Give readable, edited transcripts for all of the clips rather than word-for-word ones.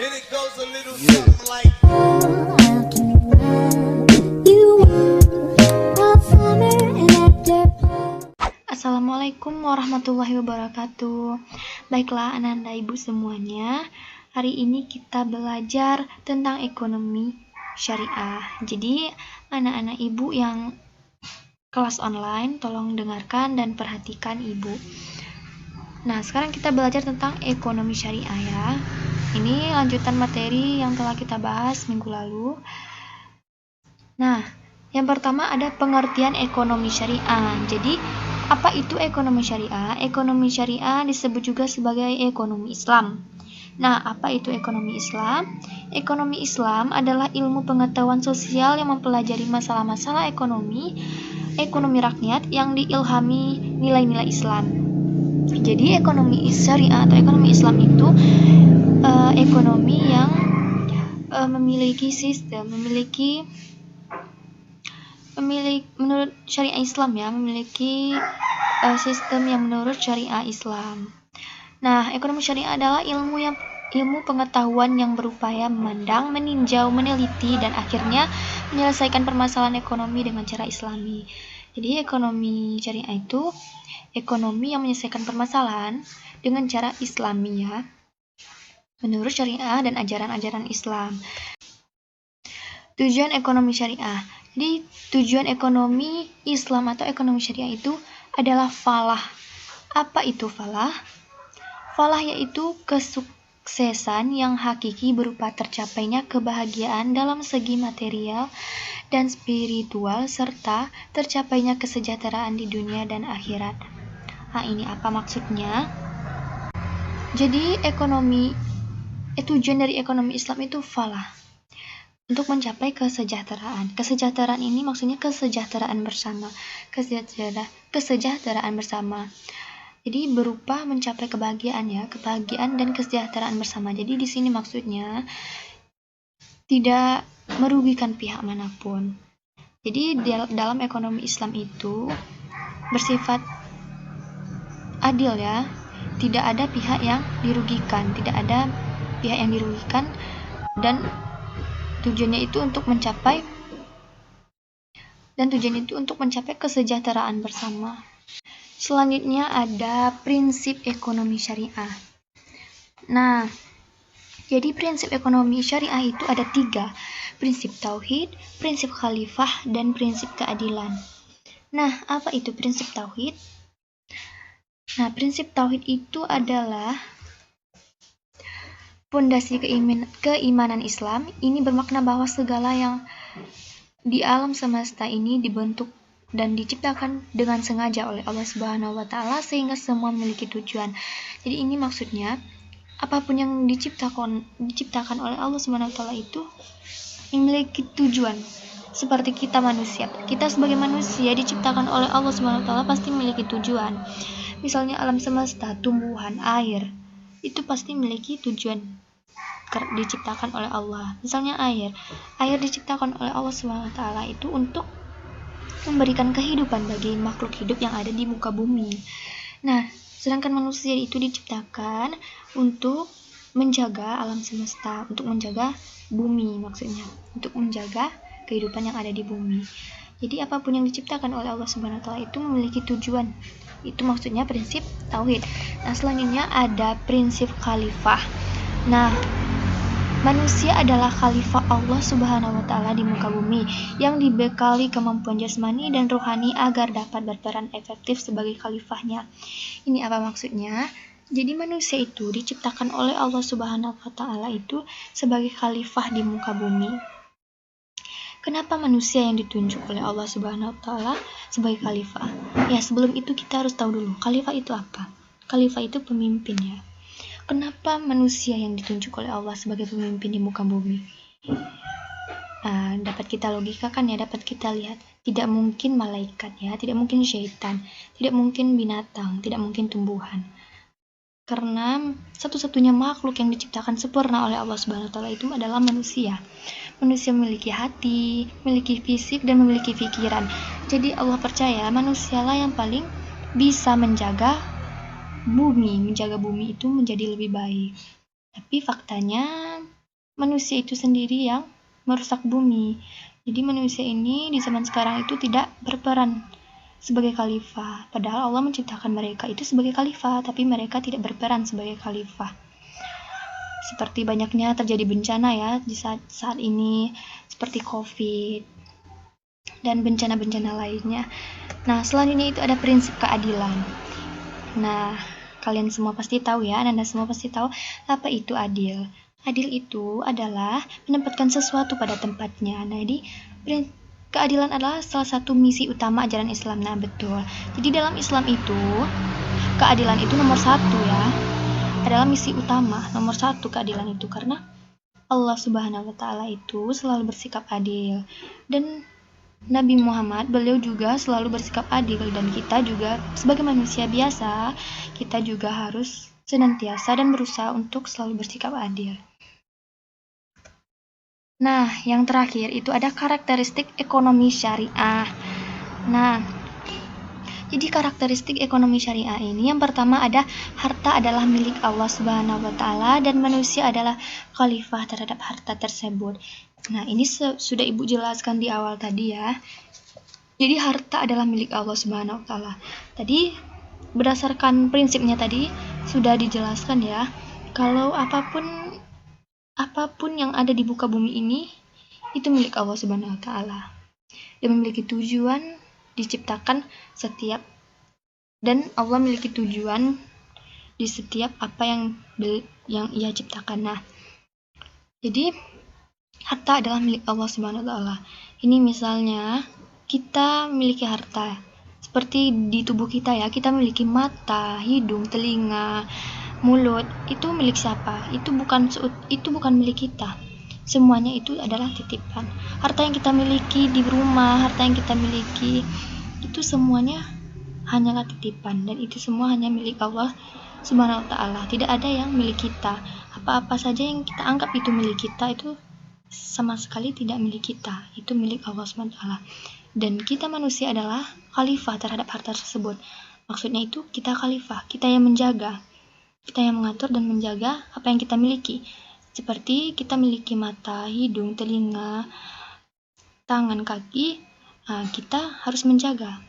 And it goes a little something like Assalamualaikum warahmatullahi wabarakatuh. Baiklah anak-anak ibu semuanya, hari ini kita belajar tentang ekonomi syariah. Jadi anak-anak ibu yang kelas online tolong dengarkan dan perhatikan ibu. Nah, sekarang kita belajar tentang ekonomi syariah ya. Ini lanjutan materi yang telah kita bahas minggu lalu. Nah, yang pertama ada pengertian ekonomi syariah. Jadi, apa itu ekonomi syariah? Ekonomi syariah disebut juga sebagai ekonomi Islam. Nah, apa itu ekonomi Islam? Ekonomi Islam adalah ilmu pengetahuan sosial yang mempelajari masalah-masalah ekonomi rakyat yang diilhami nilai-nilai Islam. Jadi, ekonomi syariah atau ekonomi Islam itu ekonomi yang memiliki sistem, menurut syariah Islam ya, memiliki sistem yang menurut syariah Islam. Nah, ekonomi syariah adalah ilmu pengetahuan yang berupaya memandang, meninjau, meneliti, dan akhirnya menyelesaikan permasalahan ekonomi dengan cara Islami. Jadi, ekonomi syariah itu ekonomi yang menyelesaikan permasalahan dengan cara Islami ya, menurut syariah dan ajaran-ajaran Islam. Tujuan ekonomi syariah. Jadi, tujuan ekonomi Islam atau ekonomi syariah itu adalah falah. Apa itu falah? Falah yaitu kesuksesan yang hakiki berupa tercapainya kebahagiaan dalam segi material dan spiritual serta tercapainya kesejahteraan di dunia dan akhirat. Nah, ini apa maksudnya? Jadi, tujuan dari ekonomi Islam itu falah, untuk mencapai kesejahteraan. Kesejahteraan ini maksudnya kesejahteraan bersama. Kesejahteraan bersama. Jadi berupa mencapai kebahagiaan ya, kebahagiaan dan kesejahteraan bersama. Jadi di sini maksudnya tidak merugikan pihak manapun. Jadi dalam ekonomi Islam itu bersifat adil ya. Tidak ada pihak yang dirugikan, dan tujuannya itu untuk mencapai kesejahteraan bersama. Selanjutnya ada prinsip ekonomi syariah. Nah, jadi prinsip ekonomi syariah itu ada 3. Prinsip tauhid, prinsip khalifah, dan prinsip keadilan. Nah, apa itu prinsip tauhid? Nah, prinsip tauhid itu adalah pondasi keimanan Islam. Ini bermakna bahwa segala yang di alam semesta ini dibentuk dan diciptakan dengan sengaja oleh Allah Subhanahu wa taala sehingga semua memiliki tujuan. Jadi ini maksudnya apapun yang diciptakan oleh Allah Subhanahu wa taala itu memiliki tujuan. Seperti kita manusia. Kita sebagai manusia diciptakan oleh Allah Subhanahu wa taala pasti memiliki tujuan. Misalnya alam semesta, tumbuhan, air, itu pasti memiliki tujuan diciptakan oleh Allah. Misalnya air diciptakan oleh Allah SWT itu untuk memberikan kehidupan bagi makhluk hidup yang ada di muka bumi. Nah, sedangkan manusia itu diciptakan untuk menjaga alam semesta, untuk menjaga bumi maksudnya, untuk menjaga kehidupan yang ada di bumi. Jadi apapun yang diciptakan oleh Allah SWT itu memiliki tujuan. Itu maksudnya prinsip tauhid. Nah, selanjutnya ada prinsip khalifah. Nah, manusia adalah khalifah Allah Subhanahu wa taala di muka bumi yang dibekali kemampuan jasmani dan rohani agar dapat berperan efektif sebagai khalifahnya. Ini apa maksudnya? Jadi manusia itu diciptakan oleh Allah Subhanahu wa taala itu sebagai khalifah di muka bumi. Kenapa manusia yang ditunjuk oleh Allah Subhanahu wa taala sebagai khalifah? Ya, sebelum itu kita harus tahu dulu, khalifah itu apa? Khalifah itu pemimpin ya. Kenapa manusia yang ditunjuk oleh Allah sebagai pemimpin di muka bumi? Dapat kita logikakan ya, dapat kita lihat. Tidak mungkin malaikat ya, tidak mungkin syaitan, tidak mungkin binatang, tidak mungkin tumbuhan. Karena satu-satunya makhluk yang diciptakan sempurna oleh Allah Subhanahu wa taala itu adalah manusia. Manusia memiliki hati, memiliki fisik, dan memiliki pikiran. Jadi Allah percaya manusialah yang paling bisa menjaga bumi itu menjadi lebih baik. Tapi faktanya manusia itu sendiri yang merusak bumi. Jadi manusia ini di zaman sekarang itu tidak berperan sebagai khalifah. Padahal Allah menciptakan mereka itu sebagai khalifah, tapi mereka tidak berperan sebagai khalifah. Seperti banyaknya terjadi bencana ya di saat ini, seperti COVID dan bencana-bencana lainnya. Nah, selanjutnya itu ada prinsip keadilan. Nah, kalian semua pasti tahu ya, Anda semua pasti tahu apa itu adil. Adil itu adalah menempatkan sesuatu pada tempatnya. Nah, jadi keadilan adalah salah satu misi utama ajaran Islam. Nah, betul. Jadi dalam Islam itu, keadilan itu nomor satu ya. Adalah misi utama, nomor satu keadilan itu. Karena Allah Subhanahu wa Ta'ala itu selalu bersikap adil. Dan Nabi Muhammad, beliau juga selalu bersikap adil, dan kita juga sebagai manusia biasa, kita juga harus senantiasa dan berusaha untuk selalu bersikap adil. Nah, yang terakhir itu ada karakteristik ekonomi syariah. Nah, jadi karakteristik ekonomi syariah ini yang pertama ada harta adalah milik Allah Subhanahu wa Ta'ala dan manusia adalah khalifah terhadap harta tersebut. Nah, ini sudah Ibu jelaskan di awal tadi ya. Jadi harta adalah milik Allah Subhanahu wa Ta'ala. Tadi berdasarkan prinsipnya tadi sudah dijelaskan ya. Kalau apapun yang ada di muka bumi ini itu milik Allah Subhanahu wa Ta'ala. Dia memiliki tujuan diciptakan setiap, dan Allah memiliki tujuan di setiap apa yang Ia ciptakan. Nah, jadi harta adalah milik Allah Subhanahu wa Ta'ala. Ini misalnya kita memiliki harta seperti di tubuh kita ya, kita memiliki mata, hidung, telinga, mulut. Itu milik siapa? Itu bukan milik kita. Semuanya itu adalah titipan. Harta yang kita miliki di rumah, harta yang kita miliki itu semuanya hanyalah titipan, dan itu semua hanya milik Allah Subhanahu wa Ta'ala. Tidak ada yang milik kita. Apa-apa saja yang kita anggap itu milik kita itu sama sekali tidak milik kita. Itu milik Allah Subhanahu wa Ta'ala. Dan kita manusia adalah khalifah terhadap harta tersebut. Maksudnya itu kita khalifah, kita yang menjaga, kita yang mengatur dan menjaga apa yang kita miliki. Seperti kita miliki mata, hidung, telinga, tangan, kaki. Nah, kita harus menjaga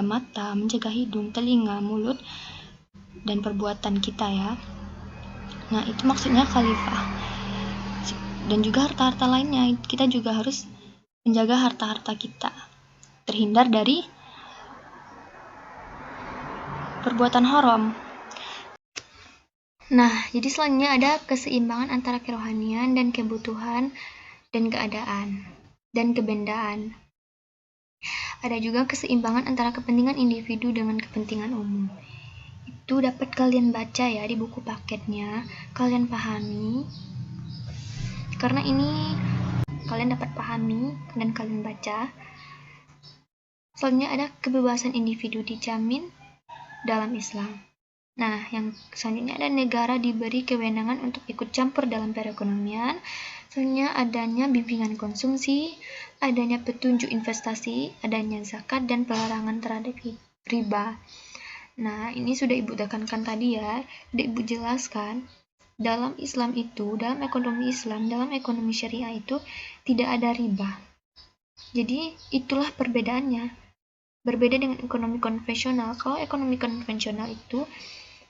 mata, menjaga hidung, telinga, mulut, dan perbuatan kita ya. Nah, itu maksudnya khalifah. Dan juga harta-harta lainnya, kita juga harus menjaga harta-harta kita terhindar dari perbuatan haram. Nah, jadi selanjutnya ada keseimbangan antara kerohanian dan kebutuhan dan keadaan dan kebendaan. Ada juga keseimbangan antara kepentingan individu dengan kepentingan umum. Itu dapat kalian baca ya di buku paketnya, kalian pahami. Karena ini kalian dapat pahami dan kalian baca. Selanjutnya ada kebebasan individu dijamin dalam Islam. Nah, yang selanjutnya ada negara diberi kewenangan untuk ikut campur dalam perekonomian. Selanjutnya adanya bimbingan konsumsi, adanya petunjuk investasi, adanya zakat, dan pelarangan terhadap riba. Nah, ini sudah Ibu tekankan tadi ya, sudah Ibu jelaskan. Dalam Islam itu, dalam ekonomi Islam, dalam ekonomi syariah itu tidak ada riba. Jadi, itulah perbedaannya. Berbeda dengan ekonomi konvensional. Kalau ekonomi konvensional itu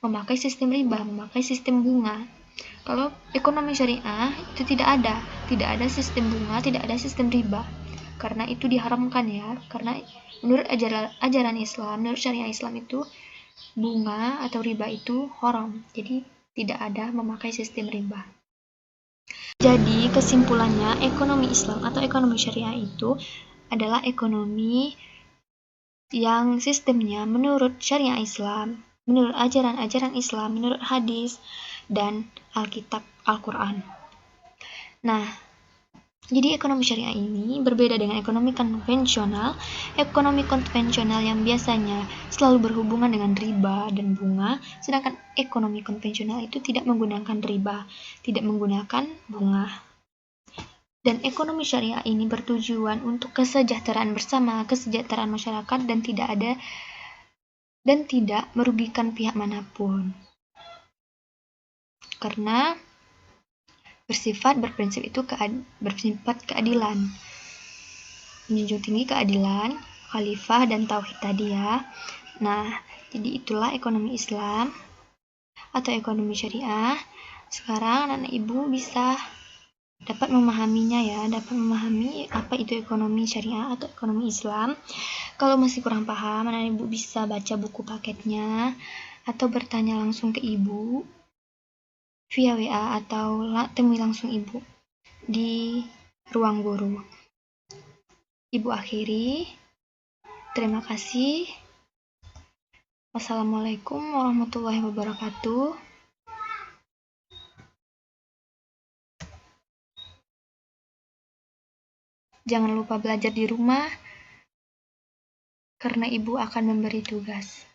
memakai sistem riba, memakai sistem bunga. Kalau ekonomi syariah itu tidak ada sistem bunga, tidak ada sistem riba. Karena itu diharamkan ya. Karena menurut ajaran Islam, menurut syariah Islam itu bunga atau riba itu haram. Jadi tidak ada memakai sistem riba. Jadi kesimpulannya, ekonomi Islam atau ekonomi syariah itu adalah ekonomi yang sistemnya menurut syariah Islam, menurut ajaran-ajaran Islam, menurut hadis dan Alkitab, Al-Quran. Nah, jadi ekonomi syariah ini berbeda dengan ekonomi konvensional. Ekonomi konvensional yang biasanya selalu berhubungan dengan riba dan bunga, sedangkan ekonomi konvensional itu tidak menggunakan riba, tidak menggunakan bunga. Dan ekonomi syariah ini bertujuan untuk kesejahteraan bersama, kesejahteraan masyarakat, dan tidak merugikan pihak manapun. Karena berprinsip itu bersifat keadilan, menjunjung tinggi keadilan, khalifah dan tauhid tadi ya. Nah, jadi itulah ekonomi Islam atau ekonomi syariah. Sekarang anak ibu bisa dapat memahaminya ya, dapat memahami apa itu ekonomi syariah atau ekonomi Islam. Kalau masih kurang paham, anak ibu bisa baca buku paketnya atau bertanya langsung ke ibu via WA atau temui langsung ibu di ruang guru. Ibu akhiri, terima kasih. Wassalamualaikum warahmatullahi wabarakatuh. Jangan lupa belajar di rumah, karena ibu akan memberi tugas.